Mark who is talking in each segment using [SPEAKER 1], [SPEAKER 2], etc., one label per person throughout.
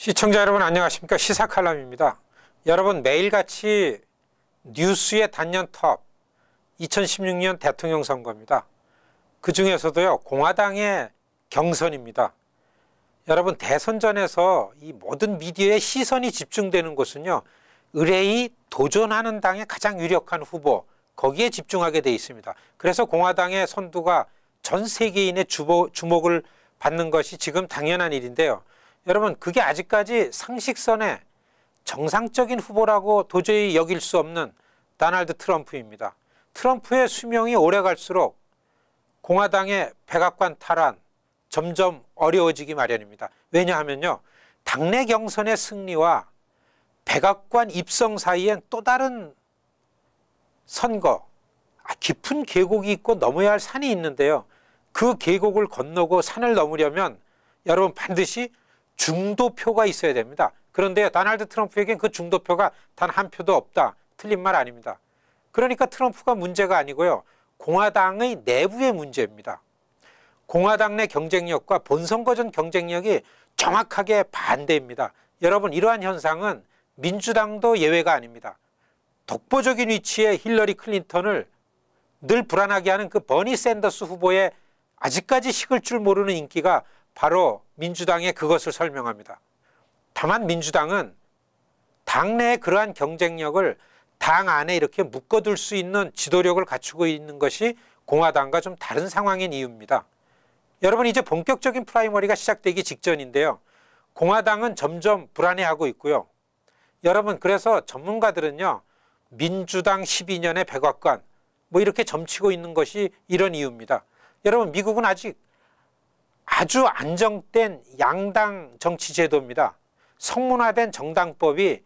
[SPEAKER 1] 시청자 여러분 안녕하십니까. 시사칼럼입니다. 여러분 매일같이 뉴스의 단연 톱 2016년 대통령 선거입니다. 그 중에서도요 공화당의 경선입니다. 여러분 대선전에서 이 모든 미디어의 시선이 집중되는 곳은요 의뢰이 도전하는 당의 가장 유력한 후보 거기에 집중하게 돼 있습니다. 그래서 공화당의 선두가 전 세계인의 주목을 받는 것이 지금 당연한 일인데요. 여러분 그게 아직까지 상식선의 정상적인 후보라고 도저히 여길 수 없는 도널드 트럼프입니다. 트럼프의 수명이 오래 갈수록 공화당의 백악관 탈환 점점 어려워지기 마련입니다. 왜냐하면요 당내 경선의 승리와 백악관 입성 사이엔 또 다른 선거, 깊은 계곡이 있고 넘어야 할 산이 있는데요. 그 계곡을 건너고 산을 넘으려면 여러분 반드시 중도표가 있어야 됩니다. 그런데 도널드 트럼프에겐 그 중도표가 단 한 표도 없다. 틀린 말 아닙니다. 그러니까 트럼프가 문제가 아니고요. 공화당의 내부의 문제입니다. 공화당 내 경쟁력과 본선거 전 경쟁력이 정확하게 반대입니다. 여러분 이러한 현상은 민주당도 예외가 아닙니다. 독보적인 위치에 힐러리 클린턴을 늘 불안하게 하는 그 버니 샌더스 후보의 아직까지 식을 줄 모르는 인기가 바로 민주당의 그것을 설명합니다. 다만 민주당은 당내의 그러한 경쟁력을 당 안에 이렇게 묶어둘 수 있는 지도력을 갖추고 있는 것이 공화당과 좀 다른 상황인 이유입니다. 여러분 이제 본격적인 프라이머리가 시작되기 직전인데요. 공화당은 점점 불안해하고 있고요. 여러분 그래서 전문가들은요. 민주당 12년의 백악관 뭐 이렇게 점치고 있는 것이 이런 이유입니다. 여러분 미국은 아직 아주 안정된 양당 정치 제도입니다. 성문화된 정당법이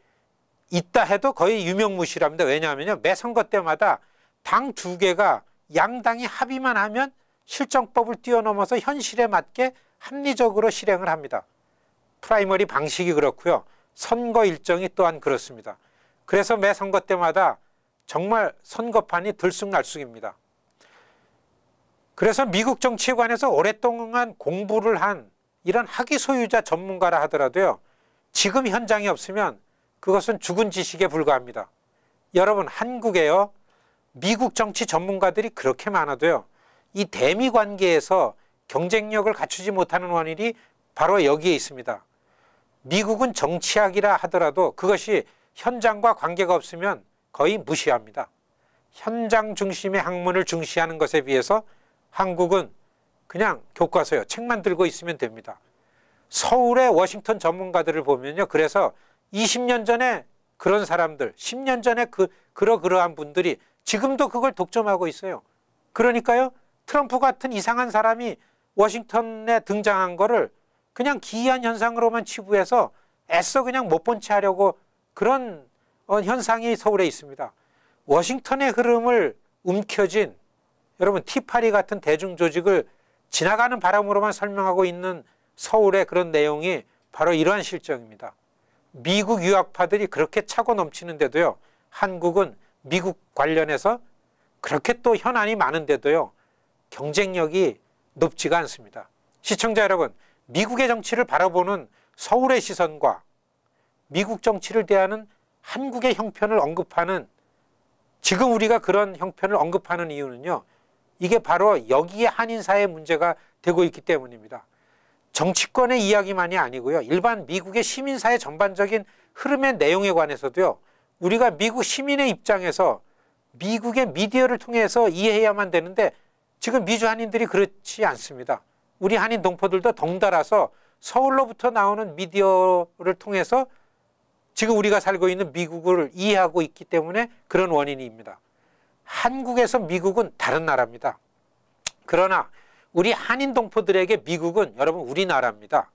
[SPEAKER 1] 있다 해도 거의 유명무실합니다. 왜냐하면요 매 선거 때마다 당 두 개가 양당이 합의만 하면 실정법을 뛰어넘어서 현실에 맞게 합리적으로 실행을 합니다. 프라이머리 방식이 그렇고요. 선거 일정이 또한 그렇습니다. 그래서 매 선거 때마다 정말 선거판이 들쑥날쑥입니다. 그래서 미국 정치에 관해서 오랫동안 공부를 한 이런 학위 소유자 전문가라 하더라도요. 지금 현장이 없으면 그것은 죽은 지식에 불과합니다. 여러분 한국에요. 미국 정치 전문가들이 그렇게 많아도요. 이 대미 관계에서 경쟁력을 갖추지 못하는 원인이 바로 여기에 있습니다. 미국은 정치학이라 하더라도 그것이 현장과 관계가 없으면 거의 무시합니다. 현장 중심의 학문을 중시하는 것에 비해서 한국은 그냥 교과서요. 책만 들고 있으면 됩니다. 서울의 워싱턴 전문가들을 보면요. 그래서 20년 전에 그런 사람들, 10년 전에 그러한 분들이 지금도 그걸 독점하고 있어요. 그러니까요. 트럼프 같은 이상한 사람이 워싱턴에 등장한 거를 그냥 기이한 현상으로만 치부해서 애써 그냥 못 본 채 하려고 그런 현상이 서울에 있습니다. 워싱턴의 흐름을 움켜쥔 여러분 티파리 같은 대중조직을 지나가는 바람으로만 설명하고 있는 서울의 그런 내용이 바로 이러한 실정입니다. 미국 유학파들이 그렇게 차고 넘치는데도요. 한국은 미국 관련해서 그렇게 또 현안이 많은데도요. 경쟁력이 높지가 않습니다. 시청자 여러분, 미국의 정치를 바라보는 서울의 시선과 미국 정치를 대하는 한국의 형편을 언급하는 지금 우리가 그런 형편을 언급하는 이유는요. 이게 바로 여기에 한인사회 문제가 되고 있기 때문입니다. 정치권의 이야기만이 아니고요. 일반 미국의 시민사회 전반적인 흐름의 내용에 관해서도요. 우리가 미국 시민의 입장에서 미국의 미디어를 통해서 이해해야만 되는데 지금 미주 한인들이 그렇지 않습니다. 우리 한인 동포들도 덩달아서 서울로부터 나오는 미디어를 통해서 지금 우리가 살고 있는 미국을 이해하고 있기 때문에 그런 원인입니다. 한국에서 미국은 다른 나라입니다. 그러나 우리 한인 동포들에게 미국은 여러분 우리나라입니다.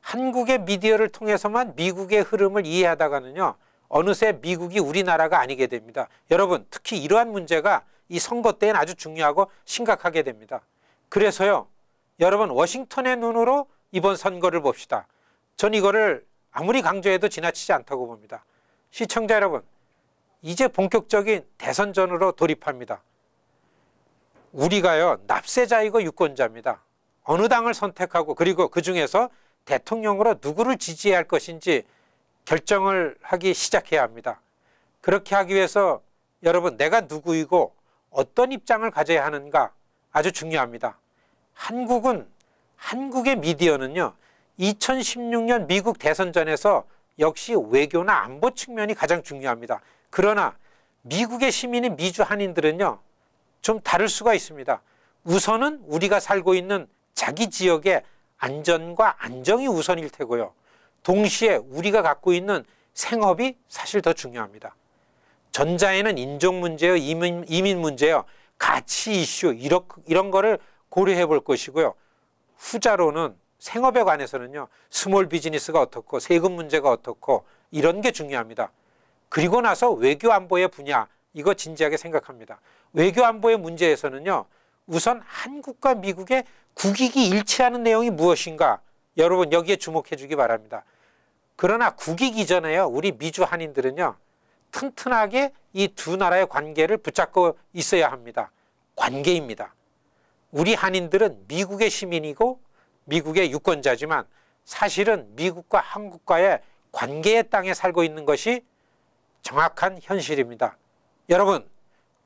[SPEAKER 1] 한국의 미디어를 통해서만 미국의 흐름을 이해하다가는요. 어느새 미국이 우리나라가 아니게 됩니다. 여러분 특히 이러한 문제가 이 선거 때는 아주 중요하고 심각하게 됩니다. 그래서요. 여러분 워싱턴의 눈으로 이번 선거를 봅시다. 전 이거를 아무리 강조해도 지나치지 않다고 봅니다. 시청자 여러분 이제 본격적인 대선전으로 돌입합니다. 우리가요 납세자이고 유권자입니다. 어느 당을 선택하고 그리고 그중에서 대통령으로 누구를 지지해야 할 것인지 결정을 하기 시작해야 합니다. 그렇게 하기 위해서 여러분, 내가 누구이고 어떤 입장을 가져야 하는가 아주 중요합니다. 한국의 미디어는요, 2016년 미국 대선전에서 역시 외교나 안보 측면이 가장 중요합니다. 그러나 미국의 시민인 미주 한인들은요, 좀 다를 수가 있습니다. 우선은 우리가 살고 있는 자기 지역의 안전과 안정이 우선일 테고요. 동시에 우리가 갖고 있는 생업이 사실 더 중요합니다. 전자에는 인종 문제요, 이민 문제요, 가치 이슈 이런 거를 고려해 볼 것이고요. 후자로는 생업에 관해서는요, 스몰 비즈니스가 어떻고 세금 문제가 어떻고 이런 게 중요합니다. 그리고 나서 외교 안보의 분야, 이거 진지하게 생각합니다. 외교 안보의 문제에서는요, 우선 한국과 미국의 국익이 일치하는 내용이 무엇인가, 여러분 여기에 주목해 주기 바랍니다. 그러나 국익 이전에요, 우리 미주 한인들은요, 튼튼하게 이 두 나라의 관계를 붙잡고 있어야 합니다. 관계입니다. 우리 한인들은 미국의 시민이고 미국의 유권자지만 사실은 미국과 한국과의 관계의 땅에 살고 있는 것이 정확한 현실입니다. 여러분,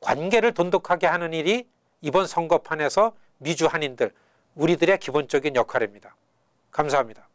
[SPEAKER 1] 관계를 돈독하게 하는 일이 이번 선거판에서 미주 한인들, 우리들의 기본적인 역할입니다. 감사합니다.